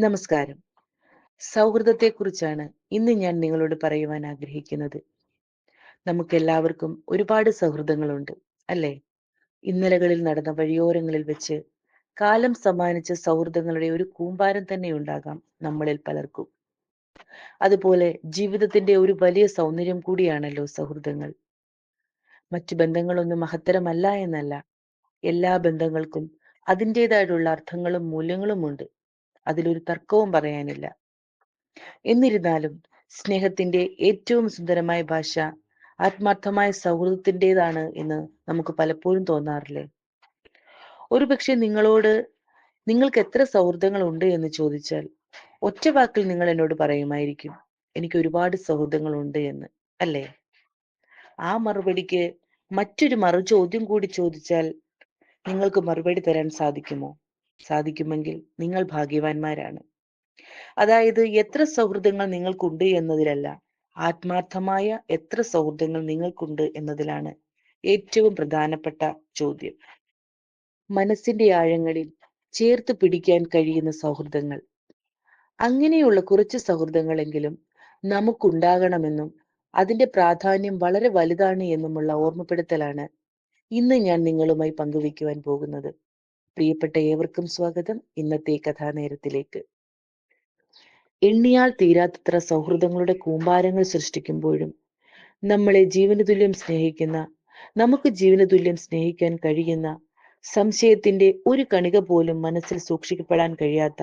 നമസ്കാരം. സൗഹൃദത്തെക്കുറിച്ചാണ് ഇന്ന് ഞാൻ നിങ്ങളോട് പറയുവാൻ ആഗ്രഹിക്കുന്നത്. നമുക്കെല്ലാവർക്കും ഒരുപാട് സൗഹൃദങ്ങളുണ്ട്, അല്ലേ? ഇന്നലകളിൽ നടന്ന വഴിയോരങ്ങളിൽ വെച്ച് കാലം സമ്മാനിച്ച സൗഹൃദങ്ങളുടെ ഒരു കൂമ്പാരം തന്നെ ഉണ്ടാകാം നമ്മളിൽ പലർക്കും. അതുപോലെ ജീവിതത്തിന്റെ ഒരു വലിയ സൗന്ദര്യം കൂടിയാണല്ലോ സൗഹൃദങ്ങൾ. മറ്റു ബന്ധങ്ങളൊന്നും മഹത്തരമല്ല എന്നല്ല. എല്ലാ ബന്ധങ്ങൾക്കും അതിൻ്റെതായിട്ടുള്ള അർത്ഥങ്ങളും മൂല്യങ്ങളുമുണ്ട്. അതിലൊരു തർക്കവും പറയാനില്ല. എന്നിരുന്നാലും സ്നേഹത്തിന്റെ ഏറ്റവും സുന്ദരമായ ഭാഷ ആത്മാർത്ഥമായ സൗഹൃദത്തിൻ്റെതാണ് എന്ന് നമുക്ക് പലപ്പോഴും തോന്നാറില്ലേ? ഒരുപക്ഷെ നിങ്ങൾക്ക് എത്ര സൗഹൃദങ്ങൾ ഉണ്ട് എന്ന് ചോദിച്ചാൽ ഒറ്റ വാക്കിൽ നിങ്ങൾ എന്നോട് പറയുമായിരിക്കും, എനിക്ക് ഒരുപാട് സൗഹൃദങ്ങൾ ഉണ്ട് എന്ന്, അല്ലേ? ആ മറുപടിക്ക് മറ്റൊരു ചോദ്യം കൂടി ചോദിച്ചാൽ നിങ്ങൾക്ക് മറുപടി തരാൻ സാധിക്കുമോ? സാധിക്കുമെങ്കിൽ നിങ്ങൾ ഭാഗ്യവാന്മാരാണ്. അതായത് എത്ര സൗഹൃദങ്ങൾ നിങ്ങൾക്കുണ്ട് എന്നതിലല്ല, ആത്മാർത്ഥമായ എത്ര സൗഹൃദങ്ങൾ നിങ്ങൾക്കുണ്ട് എന്നതിലാണ് ഏറ്റവും പ്രധാനപ്പെട്ട ചോദ്യം. മനസ്സിന്റെ ആഴങ്ങളിൽ ചേർത്ത് പിടിക്കാൻ കഴിയുന്ന സൗഹൃദങ്ങൾ. അങ്ങനെയുള്ള കുറച്ച് സൗഹൃദങ്ങളെങ്കിലും നമുക്കുണ്ടാകണമെന്നും അതിന്റെ പ്രാധാന്യം വളരെ വലുതാണ് എന്നുമുള്ള ഓർമ്മപ്പെടുത്തലാണ് ഇന്ന് ഞാൻ നിങ്ങളുമായി പങ്കുവയ്ക്കുവാൻ പോകുന്നത്. പ്രിയപ്പെട്ട ഏവർക്കും സ്വാഗതം ഇന്നത്തെ കഥാനേരത്തിലേക്ക്. എണ്ണിയാൽ തീരാത്തത്ര സൗഹൃദങ്ങളുടെ കൂമ്പാരങ്ങൾ സൃഷ്ടിക്കുമ്പോഴും നമ്മളെ ജീവനതുല്യം സ്നേഹിക്കുന്ന, നമുക്ക് ജീവനതുല്യം സ്നേഹിക്കാൻ കഴിയുന്ന, സംശയത്തിന്റെ ഒരു കണിക പോലും മനസ്സിൽ സൂക്ഷിക്കപ്പെടാൻ കഴിയാത്ത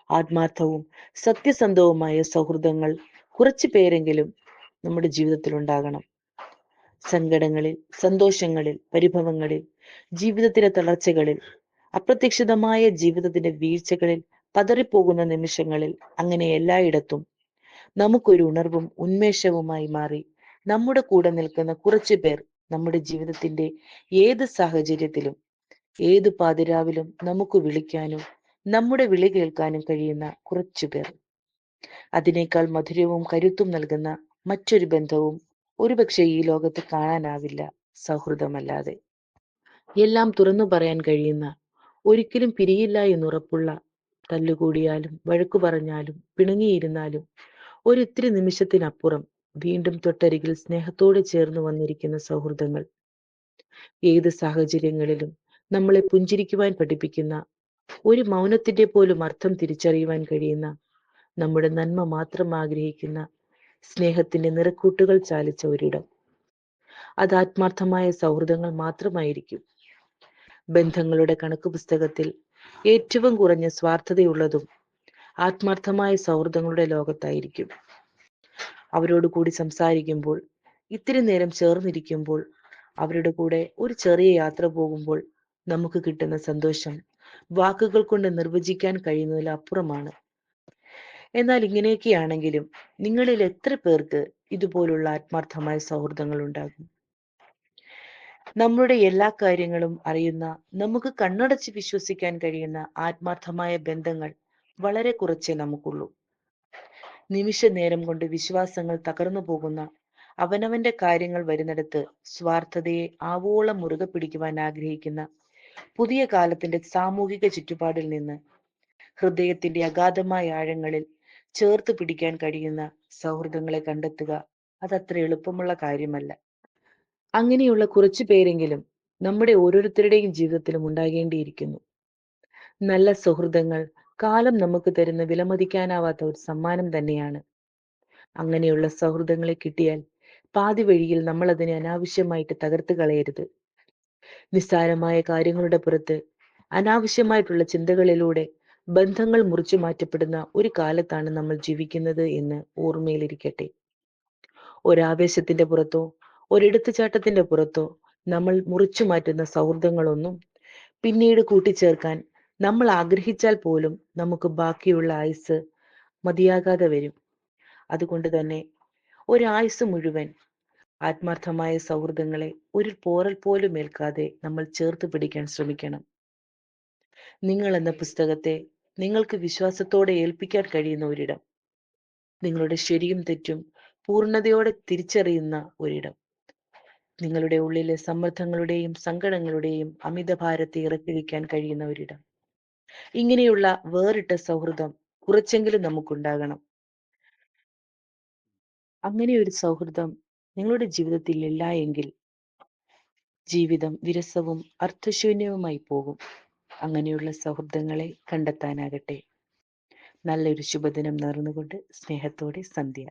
ആത്മാർത്ഥവും സത്യസന്ധവുമായ സൗഹൃദങ്ങൾ കുറച്ചു പേരെങ്കിലും നമ്മുടെ ജീവിതത്തിൽ ഉണ്ടാകണം. സങ്കടങ്ങളിൽ, സന്തോഷങ്ങളിൽ, പരിഭവങ്ങളിൽ, ജീവിതത്തിലെ തളർച്ചകളിൽ, അപ്രതീക്ഷിതമായ ജീവിതത്തിന്റെ വീഴ്ചകളിൽ, പതറിപ്പോകുന്ന നിമിഷങ്ങളിൽ, അങ്ങനെ എല്ലായിടത്തും നമുക്കൊരു ഉണർവും ഉന്മേഷവുമായി മാറി നമ്മുടെ കൂടെ നിൽക്കുന്ന കുറച്ചു പേർ നമ്മുടെ ജീവിതത്തിന്റെ ഏത് സാഹചര്യത്തിലും ഏത് പാതിരാവിലും നമുക്ക് വിളിക്കാനും നമ്മുടെ വിളി കേൾക്കാനും കഴിയുന്ന കുറച്ചു പേർ. അതിനേക്കാൾ മധുരവും കരുത്തും നൽകുന്ന മറ്റൊരു ബന്ധവും ഒരുപക്ഷെ ഈ ലോകത്ത് കാണാനാവില്ല സൗഹൃദമല്ലാതെ. എല്ലാം തുറന്നു പറയാൻ കഴിയുന്ന, ഒരിക്കലും പിരിയില്ല എന്നുറപ്പുള്ള, തല്ലുകൂടിയാലും വഴക്കു പറഞ്ഞാലും പിണങ്ങിയിരുന്നാലും ഒരിത്തിരി നിമിഷത്തിനപ്പുറം വീണ്ടും തൊട്ടരികിൽ സ്നേഹത്തോടെ ചേർന്ന് വന്നിരിക്കുന്ന സൗഹൃദങ്ങൾ. ഏത് സാഹചര്യങ്ങളിലും നമ്മളെ പുഞ്ചിരിക്കുവാൻ പഠിപ്പിക്കുന്ന, ഒരു മൗനത്തിന്റെ പോലും അർത്ഥം തിരിച്ചറിയുവാൻ കഴിയുന്ന, നമ്മുടെ നന്മ മാത്രം ആഗ്രഹിക്കുന്ന, സ്നേഹത്തിന്റെ നിറക്കൂട്ടുകൾ ചാലിച്ച ഒരിടം. അത് ആത്മാർത്ഥമായ സൗഹൃദങ്ങൾ മാത്രമായിരിക്കും. ബന്ധങ്ങളുടെ കണക്ക് പുസ്തകത്തിൽ ഏറ്റവും കുറഞ്ഞ സ്വാർത്ഥതയുള്ളതും ആത്മാർത്ഥമായ സൗഹൃദങ്ങളുടെ ലോകത്തായിരിക്കും. അവരോട് കൂടി സംസാരിക്കുമ്പോൾ, ഇത്തിരി നേരം ചേർന്നിരിക്കുമ്പോൾ, അവരുടെ കൂടെ ഒരു ചെറിയ യാത്ര പോകുമ്പോൾ നമുക്ക് കിട്ടുന്ന സന്തോഷം വാക്കുകൾ കൊണ്ട് നിർവചിക്കാൻ കഴിയുന്നതിൽ അപ്പുറമാണ്. എന്നാൽ ഇങ്ങനെയൊക്കെയാണെങ്കിലും നിങ്ങളിൽ എത്ര പേർക്ക് ഇതുപോലുള്ള ആത്മാർത്ഥമായ സൗഹൃദങ്ങൾ ഉണ്ടാകും? നമ്മുടെ എല്ലാ കാര്യങ്ങളും അറിയുന്ന, നമുക്ക് കണ്ണടച്ച് വിശ്വസിക്കാൻ കഴിയുന്ന ആത്മാർത്ഥമായ ബന്ധങ്ങൾ വളരെ കുറച്ചേ നമുക്കുള്ളൂ. നിമിഷ നേരം കൊണ്ട് വിശ്വാസങ്ങൾ തകർന്നു പോകുന്ന, അവനവന്റെ കാര്യങ്ങൾ വരുന്നിടത്ത് സ്വാർത്ഥതയെ ആവോളം മുറുകെ പിടിക്കുവാൻ ആഗ്രഹിക്കുന്ന പുതിയ കാലത്തിന്റെ സാമൂഹിക ചുറ്റുപാടിൽ നിന്ന് ഹൃദയത്തിന്റെ അഗാധമായ ആഴങ്ങളിൽ ചേർത്ത് പിടിക്കാൻ കഴിയുന്ന സൗഹൃദങ്ങളെ കണ്ടെത്തുക അതത്ര എളുപ്പമുള്ള കാര്യമല്ല. അങ്ങനെയുള്ള കുറച്ചു പേരെങ്കിലും നമ്മുടെ ഓരോരുത്തരുടെയും ജീവിതത്തിലും ഉണ്ടാകേണ്ടിയിരിക്കുന്നു. നല്ല സൗഹൃദങ്ങൾ കാലം നമുക്ക് തരുന്ന വിലമതിക്കാനാവാത്ത ഒരു സമ്മാനം തന്നെയാണ്. അങ്ങനെയുള്ള സൗഹൃദങ്ങളെ കിട്ടിയാൽ പാതി വഴിയിൽ നമ്മൾ അതിനെ അനാവശ്യമായിട്ട് തകർത്ത് കളയരുത്. നിസ്സാരമായ കാര്യങ്ങളുടെ പുറത്ത് അനാവശ്യമായിട്ടുള്ള ചിന്തകളിലൂടെ ബന്ധങ്ങൾ മുറിച്ചു മാറ്റപ്പെടുന്ന ഒരു കാലത്താണ് നമ്മൾ ജീവിക്കുന്നത് എന്ന് ഓർമ്മയിലിരിക്കട്ടെ. ഒരാവേശത്തിന്റെ പുറത്തോ ഒരെടുത്തുചാട്ടത്തിന്റെ പുറത്തോ നമ്മൾ മുറിച്ചു മാറ്റുന്ന സൗഹൃദങ്ങളൊന്നും പിന്നീട് കൂട്ടിച്ചേർക്കാൻ നമ്മൾ ആഗ്രഹിച്ചാൽ പോലും നമുക്ക് ബാക്കിയുള്ള ആയുസ് മതിയാകാതെ വരും. അതുകൊണ്ട് തന്നെ ഒരായുസ് മുഴുവൻ ആത്മാർത്ഥമായ സൗഹൃദങ്ങളെ ഒരു പോറൽ പോലും ഏൽക്കാതെ നമ്മൾ ചേർത്ത് പിടിക്കാൻ ശ്രമിക്കണം. നിങ്ങൾ എന്ന പുസ്തകത്തെ നിങ്ങൾക്ക് വിശ്വാസത്തോടെ ഏൽപ്പിക്കാൻ കഴിയുന്ന ഒരിടം, നിങ്ങളുടെ ശരിയും തെറ്റും പൂർണ്ണതയോടെ തിരിച്ചറിയുന്ന ഒരിടം, നിങ്ങളുടെ ഉള്ളിലെ സമ്മർദ്ദങ്ങളുടെയും സങ്കടങ്ങളുടെയും അമിതഭാരത്തെ ഇറക്കി വയ്ക്കാൻ കഴിയുന്ന ഒരിടം. ഇങ്ങനെയുള്ള വേറിട്ട സൗഹൃദം കുറച്ചെങ്കിലും നമുക്കുണ്ടാകണം. അങ്ങനെ ഒരു സൗഹൃദം നിങ്ങളുടെ ജീവിതത്തിൽ ഇല്ല എങ്കിൽ ജീവിതം വിരസവും അർത്ഥശൂന്യവുമായി പോകും. അങ്ങനെയുള്ള സൗഹൃദങ്ങളെ കണ്ടെത്താനാകട്ടെ. നല്ലൊരു ശുഭദിനം നേർന്നുകൊണ്ട് സ്നേഹത്തോടെ സന്ധ്യ.